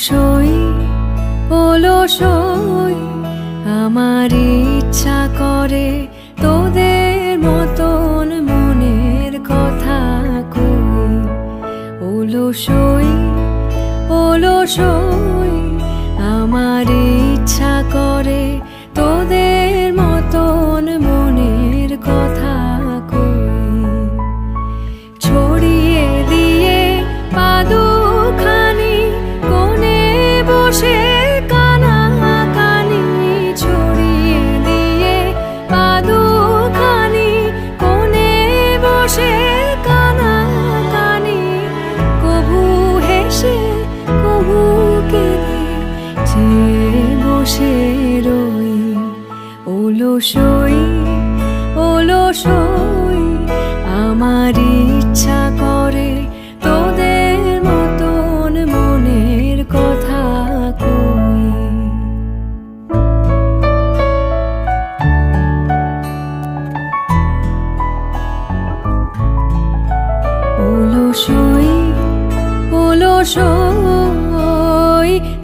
অলসই অলসই আমার ইচ্ছা করে তোদের মতন মনের কথা কই। অলসই অলসই আমার ইচ্ছা করে তোদের মতন মনের কথা কই। ছড়িয়ে দিয়ে পাদুখানি কোণে বসে কানাকানি, ছড়িয়ে দিয়ে পাদুখানি কোণে বসে কানাকানি, কভু হেসে কভু কেঁদে যে বসে রই। অলসই অলসই আমার ইচ্ছা করে তোদের মতন মনের কথা কই। অলসই অলসই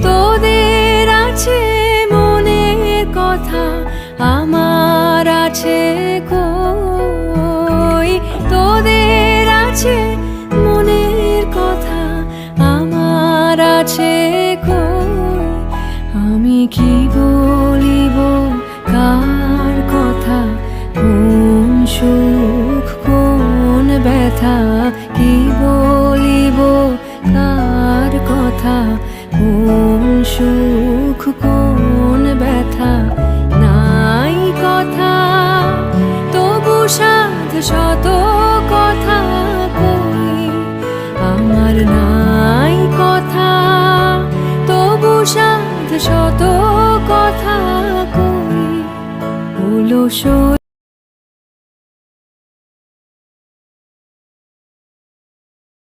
তোদের আছে মনের কথা, আমার আছে কই। তোদের আছে মনের কথা, আমার আছে কই। আমি কি বলিব কার কথা, কোন সুখ কোন ব্যথা, কি বলিব কার কথা, কোন সুখ কোন ব্যথা। নাই কথা তবু সাধ শত কথা কই, আমার নাই কথা তবু সাধ শত কথা কই। অলসই।